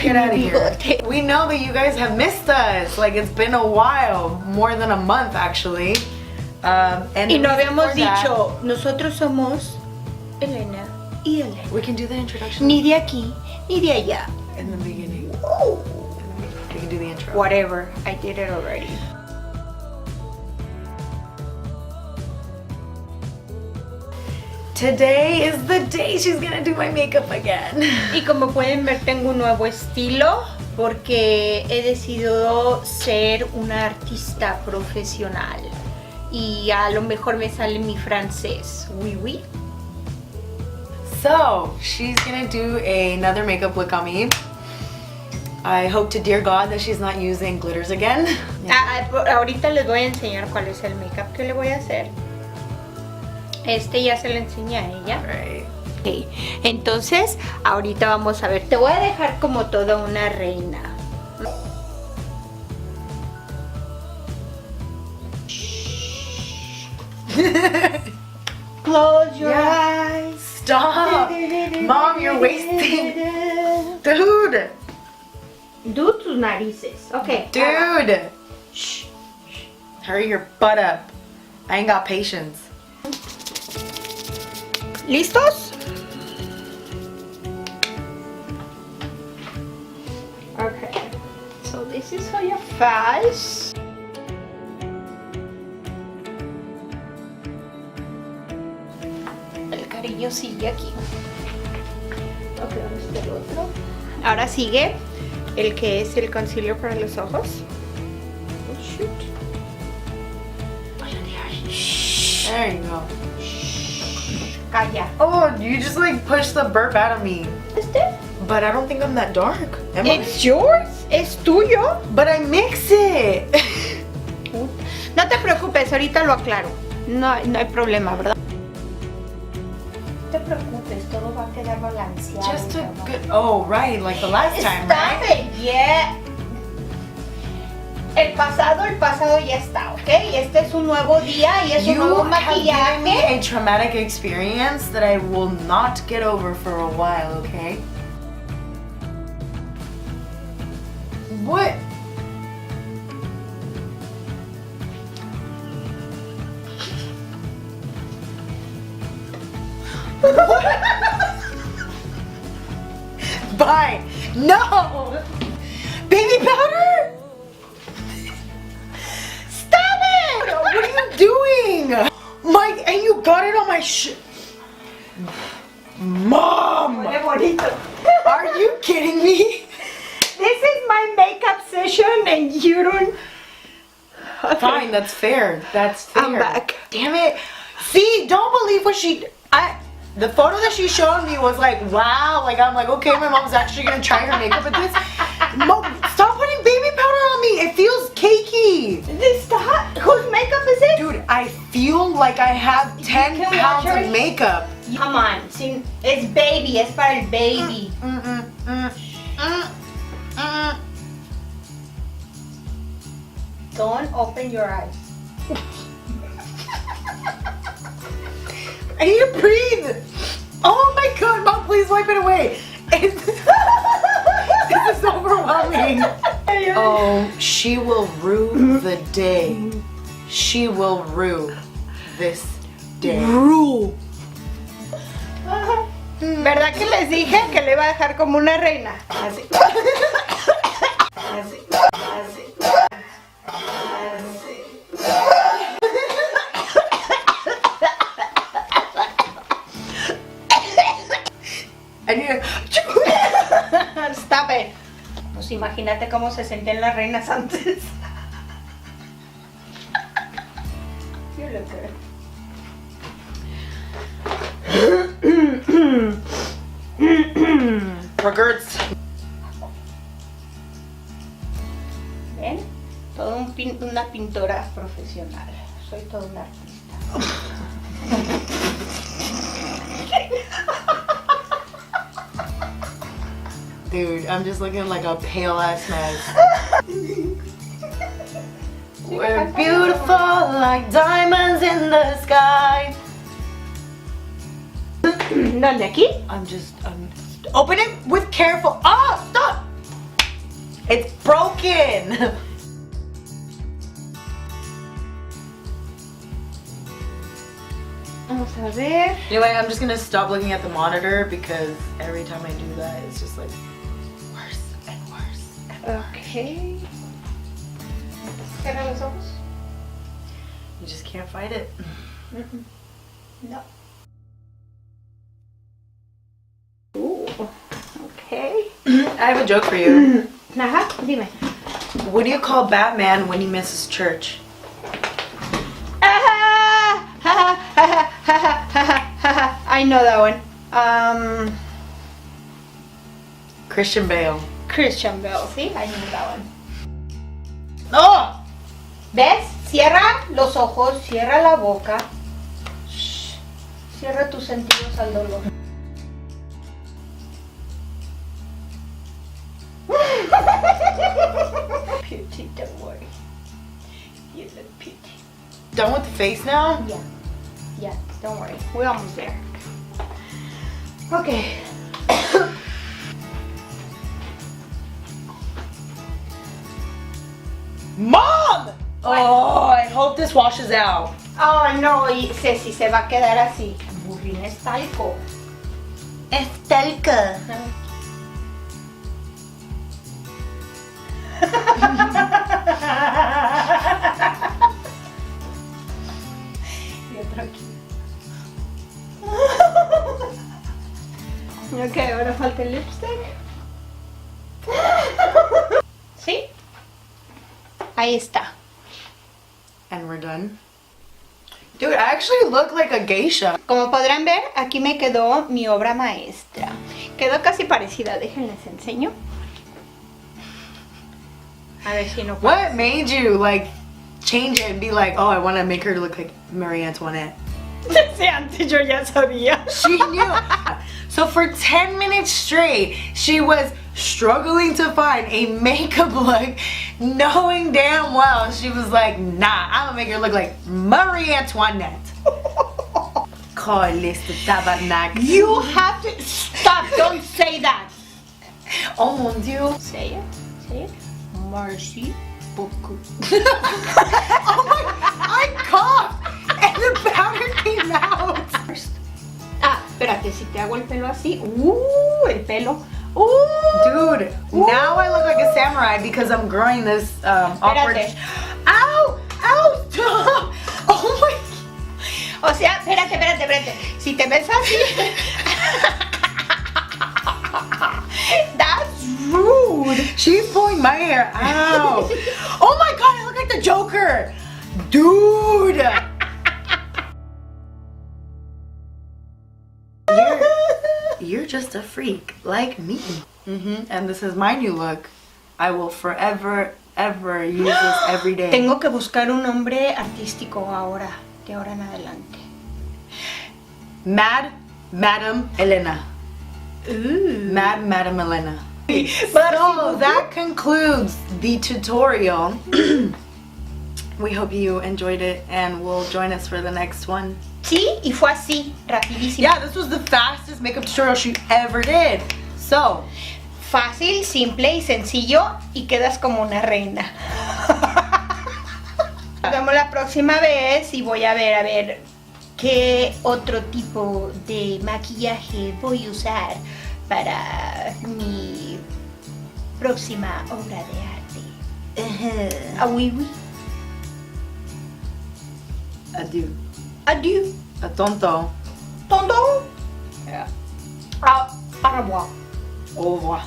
Get out of here. We know that you guys have missed us. Like, it's been a while. More than a month, actually. Y no habíamos dicho, nosotros somos Elena y Elena. We can do the introduction. Ni de aquí, ni de allá. In the beginning. We can do the intro. Whatever, I did it already. Today is the day she's gonna do my makeup again. Y como pueden ver, tengo un nuevo estilo porque he decidido ser una artista profesional. Y a lo mejor me sale mi francés. Oui, oui. So, she's gonna do another makeup look on me. I hope to dear God that she's not using glitters again. Ahorita les voy a enseñar cuál es el makeup que le voy a hacer. Ya se lo enseñé a ella. Right. Okay. Entonces, ahorita vamos a ver. Te voy a dejar como toda una reina. Close your eyes. Stop! Mom, you're wasting. Dude! Do tus narices. Okay. Dude! Shh. Hurry your butt up. I ain't got patience. ¿Listos? Okay. So this is for your face. El cariño sigue aquí. Okay, ¿dónde está el otro? Ahora sigue el que es el concealer para los ojos. Oh, shoot. There you go. Calla. Oh, you just like pushed the burp out of me. ¿Este? But I don't think I'm that dark. Am It's yours. Es tuyo. But I mix it. No te preocupes, ahorita lo aclaro. No hay problema, ¿verdad? No te preocupes, todo va a quedar balanceado. Just a good. Oh, right, like the last time, Stop right? it, yeah. El pasado ya está, ¿ok? Este es un nuevo día y es un nuevo have given me maquillaje. a traumatic experience that I will not get over for a while, okay? What? Bye. No! Baby powder? Stop it! What are you doing? Mike, and you got it on my Mom! Qué bonito. Are you kidding me? This is my makeup session and you don't... Okay. Fine, that's fair. That's fair. I'm back. Damn it. See, don't believe what the photo that she showed me was like, wow. Like, I'm like, okay, my mom's actually gonna try her makeup with this. Mom, stop putting baby powder on me. It feels cakey. Stop. Whose makeup is it? Dude, I feel like I have 10 Can we pounds watch of her? makeup. Come on. It's baby. Es para el baby. Don't open your eyes. I need to breathe. Oh my God, Mom, please wipe it away. This is overwhelming. Oh, she will rue the day. She will rue this day. Rule. ¿Verdad que les dije que le iba a dejar como una reina? Así. Así. Así. Así. Stop it. Pues imagínate cómo se sentían las reinas antes. You look good. Regrets. ¿Ven? Todo una pintora profesional. Soy toda una artista. Dude, I'm just looking like a pale ass mess. We're beautiful like diamonds in the sky. ¿Dónde aquí? I'm open it with careful. Oh, stop! Vamos a ver. Anyway, I'm just gonna stop looking at the monitor because every time I do that, it's just like worse and worse. Ok. Cierra los ojos. You just can't fight it. No. Okay. I have a joke for you. Ajá, dime. What do you call Batman when he misses church? I know that one. Christian Bale. Christian Bale, sí, I know that one. Oh! ¿Ves? Cierra los ojos, cierra la boca. Shh. Cierra tus sentidos al dolor. Beauty, don't worry. You look pretty. Done with the face now? Yeah. Yeah, don't worry. We're almost there. Okay. Mom! Oh, I hope this washes out. Oh, no, y Ceci se va a quedar así. Burrín es talco. Estelka. Y otro aquí. Ok, ahora falta el lipstick. ¿Sí? Ahí está. And we're done. Dude, I actually look like a geisha. Como podrán ver, aquí me quedó mi obra maestra. Quedó casi parecida, déjenles enseño. A ver si no puedo. What made you like change it and be like, oh, I want to make her look like Marie Antoinette? Desde antes yo ya sabía. She knew. So for 10 minutes straight, she was struggling to find a makeup look, knowing damn well she was like, nah, I'm gonna make her look like Marie Antoinette. Carles de Tabarnak. You have to stop. Don't say Oh mon dieu. Say it. Say it. Merci beaucoup. Oh my, I coughed and the powder came out. Ah, espérate, si te hago el pelo así. El pelo. Dude, now I look like a samurai because I'm growing this awkward. Espérate. Ow! Ow! Stop! Oh my. O sea, espérate. Si te ves así. That's rude. She's pulling my hair out. Oh my god, I look like the Joker. Dude. You're just a freak like me. And this is my new look. I will forever, ever use this every day. Tengo que buscar un nombre artístico ahora, de ahora en adelante. Mad Madam Elena. Ooh. Mad Madam Elena. So that concludes the tutorial. We hope you enjoyed it and will join us for the next one. Sí, y fue así, rapidísimo. Yeah, this was the fastest makeup tutorial she ever did. So, fácil, simple y sencillo y quedas como una reina. Nos vemos la próxima vez y voy a ver qué otro tipo de maquillaje voy a usar para mi próxima obra de arte. Ah, oui, oui. adieu. Adieu. A tonto. Tonton. Yeah. Au revoir. Au revoir.